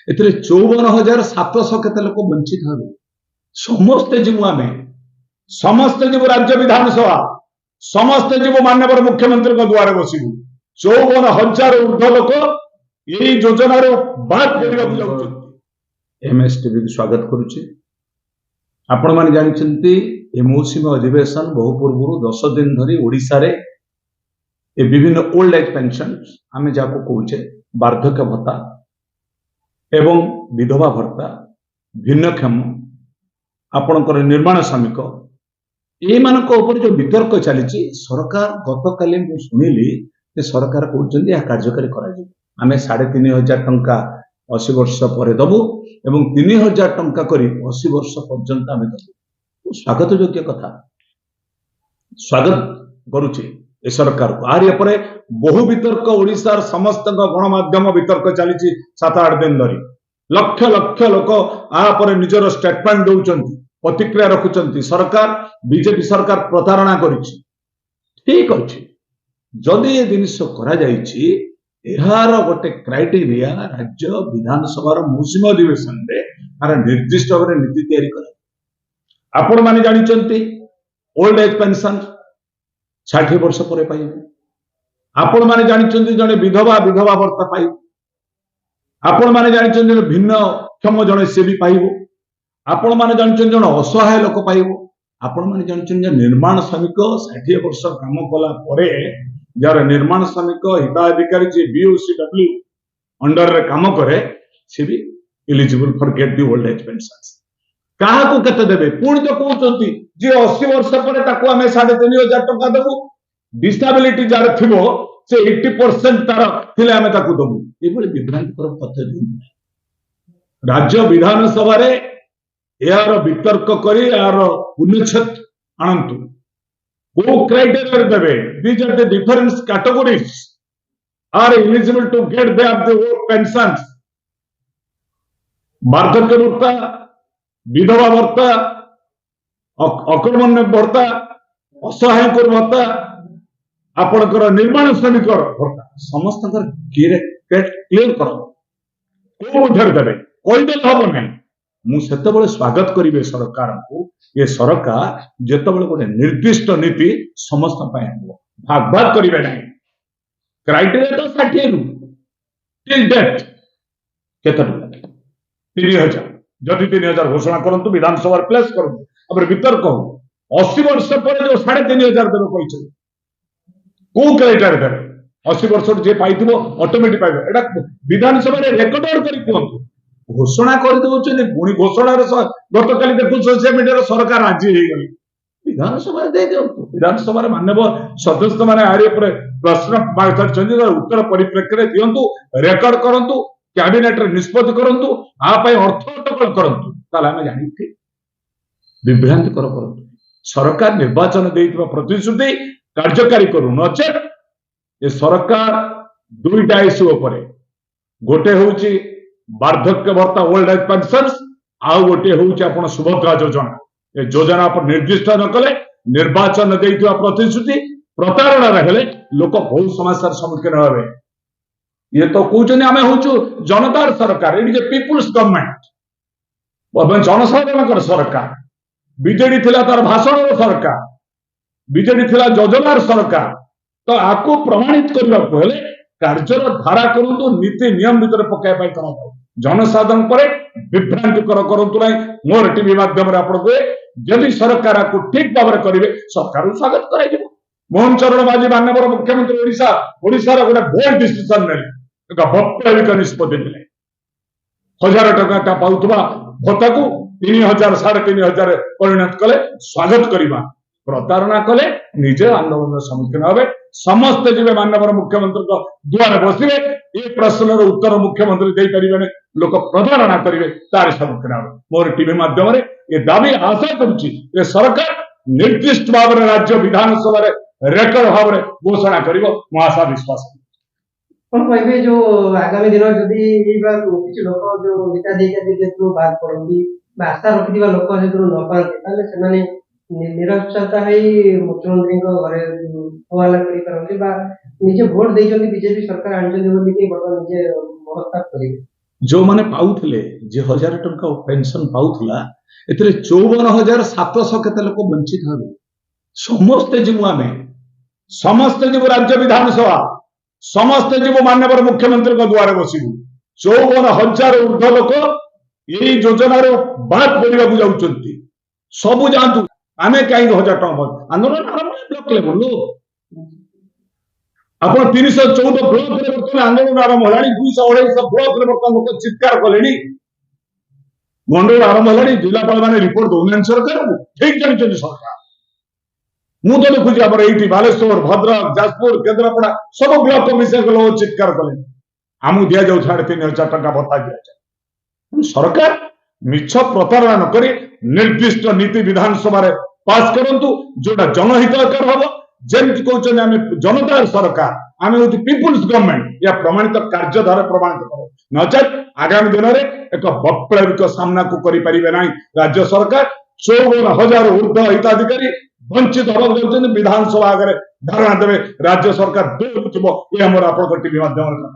एथिरे 54,700 केते लोक वंचित हबे समस्त जीव आमे समस्त जीव राज्य विधानसभा समस्त जीव माननीय मुख्यमंत्री को द्वारे बसिबु 54,000 ऊर्ध्व लोक यही योजना बाद करने जाऊँ एमएसटीवी स्वागत करुच्ची आपण माने जानते मौसुमी अधिवेशन बहु पूर्व 10 दिन धरी ओडिशा रे ए विभिन्न ओल्ड एज पेंशन आमे जाको कहूचे वार्धक्य भत्ता एवं विधवा भत्ता भिन्नक्षम आपणकर निर्माण श्रमिक एमानक ऊपर जो वितर्क चली सरकार गतकाली शुणिली सरकार कहते कार्यकारी करा आमे 3,500 टंका 80 वर्ष पर दबु एवं 3,000 टंका करी 80 वर्ष पर्यंत आमे दबु स्वागत योग्य कथा स्वागत करुचे ए सरकार को आर ये बहु वितर्क ओडिशार समस्त गणमाध्यम वितर्क चली 7-8 दिन धरी लक्ष लक्ष लोक आपर निजर स्टेटमेंट दौरान प्रतिक्रिया रखुंट सरकार बीजेपी सरकार प्रतारणा करिछि ठीक अच्छे जदि ये जिनिस करा जाइछि एहार गोटे क्राइटेरिया राज्य विधानसभा मौसुमी अधिवेशन रे आर निर्दिष्ट भाव नीति तैयारी करा आपण माने जानिचंती ओल्ड एज पेंशन 60 वर्ष पर पाइबे आपण माने जानिचंती जने विधवा विधवा भत्ता पाइबे आपण माने जानिचंती भिन्न क्षम जने से भी पाइबो आपण माने जानिचंती जने असहाय लोक पाइबो आपण माने जानिचंती निर्माण श्रमिक 60 वर्ष काम कला परे जार निर्माण श्रमिक हिताधिकारी जे बीओसीडब्ल्यू अंडर रे काम करे से भी eligible for get the old age pension काहा को केते देबे पुणी तो कहउचंती जे 80 वर्ष पर ताको हमें 3,500 टका देबु डिसेबिलिटी जार थिबो से 80% तार थिले हमें ताको देबु एबोले विभ्रांति कर तथ्य राज्य विधानसभा रे यार वितर्क करी यार उन्नछत आनंतु वो क्राइटेरिया देवे these are the different categories are eligible to get the pensions वार्धक्य भत्ता विधवा भत्ता अकर्मण्य भत्ता असहाय भत्ता आपणकर निर्माण श्रमिक भत्ता समस्त क्लियर कर देवे कहीदे हम ना मुझे स्वागत करेंगे सरकार को ये सरकार जितेबाला गोटे निर्दिष्ट नीति समस्त भाग भाग करेंगे ना क्राइटेरिया तो 60 रु टिल डेथ केते 3,000 जदि 3,000 घोषणा करंतु विधानसभा प्लेस करंतु अब वितर्क हो 80 वर्ष पर जो 3,500 देवे कहि को क्राइटेरिया देवे 80 वर्ष जे पाइथिबो ऑटोमेटिक पाइबो एटा विधानसभा रे रेकॉर्ड करि कहंतु घोषणा कर दउछने पुणी घोषणा गतकाली देखु सोशल मीडिया सरकार राजी हो गई विधानसभा दे दियंतु विधानसभा माननीय सदस्य माने आरे पर प्रश्न मागछन उत्तर परिप्रेक्षी दियंतु रेकॉर्ड करंतु कैबिनेट रे निष्पत्ति करंतु आ पय अर्थ अटकल करंतु ताला हम जानि ठीक विभ्रांति करंतु सरकार निर्वाचन देइतबा प्रतिश्रुति कार्यकारी करू नचे ए सरकार दुईटा इश्यू उपरे गोटे होउची वार्धक्य भत्ता ओल्ड एज पेंशन आउ गोटे होउची आपण सुभद्रा योजना ए योजना पर निर्दिष्ट न कले निर्वाचन देइतबा प्रतिश्रुति प्रतारणा रहले लोक बहुत समस्यार सम्मुखीन होबे ये तो कहउछने हमें होउछु जनतार सरकार it is a people's government जनसाधारण सरकार बीजेडी थिला तार भाषण सरकार बीजेडी थिला योजनार सरकार तो आको प्रमाणित करबा हेले कार्यर धारा करंतु नीति नियम भीतर पकाय पाई करंतु जनसाधारण पर विभ्रांति करंतु नै मोर टीवी माध्यम रे आपण को यदि सरकार को ठीक भाव में करेंगे सरकार स्वागत कर मोहन चरण माझी माननीय मुख्यमंत्री ओडिशा रो गोटे बोल्ड डिसीजन ने एक वैप्लविक निष्पत्ति ने 1,000 टका पाउथबा भत्ता को 3,000 3,500 परिणत कले स्वागत करबा प्रतारणा कले निजे आंदोलन सम्मुखीन होबे समस्त जीवे माननीय मुख्यमंत्री को द्वार बसिबे ए प्रश्न उत्तर मुख्यमंत्री दे परिबे लोक प्रतारणा करेंगे तार सम्मुखीन होबे मोर टीवी माध्यम रे ये दाबी आशा करुच्ची ये सरकार निर्दिष्ट भाव में राज्य विधानसभा रेकर्ड भाव में घोषणा करिवो मो आशा विश्वास कोन कहबे जो आगामी दिन जदी ए बार किछ लोक जो विटा देके जे बात करबी आशा रखिदिबा लोक जे न पाते ताले सेमाने निरक्षरता है मुख्यमंत्री को घरे हवाला करी करबी बा निजे वोट देइजोनी बीजेपी सरकार आनिजोनी बोली के बडा निजे महत्ता करिवे जो माने पाउथले जे 1000 टंका पेंशन पाउथला एतरे 54,700 केते लोक वंचित हबे समस्त जीव आमे समस्त जीव राज्य विधानसभा समस्त जीव माननीय मुख्यमंत्री को द्वारे बसिबु 54,000 ऊर्ध्व लोक यही योजनार बाद पड़िया जाउछंती सबु जानतु आमे काई 1000 टंका आंदोलन आरंभ ब्लॉक लेवल आपण 314 ब्लॉक रे बर्तमान आंदोलन आरंभ हलानी 200 ब्लॉक रे बर्तमान लोक चित्कार कलेनी गंडोल आरंभ हलानी जिलापाल माने रिपोर्ट दौनान सरकार ठीक जानिछन सरकार मु तो देखुची हमर एठी बालेश्वर भद्रक जाजपुर केंद्रापड़ा सब ब्लॉक कमिशन को लोग चित्कार कले आमु दिया जाउ 3,500 टका भत्ता दिया जाए सरकार मिछ प्रतारणा न करी निर्दिष्ट नीति विधानसभा रे पास करंतु जोटा जनहितकर हबो जेमति कहउछन आमे जनता सरकार आमे होती पीपुल्स गवर्नमेंट या प्रमाणित कार्य द्वारा प्रमाणित करो नचेत आगामी दिन में एक वैप्लविक सामना को करि परिबे नाही राज्य सरकार 54,000 ऊर्ध्व हिताधिकारी वंचित होगा विधानसभा आगे धारणा देवे राज्य सरकार दूर ये आम आप टीवी माध्यम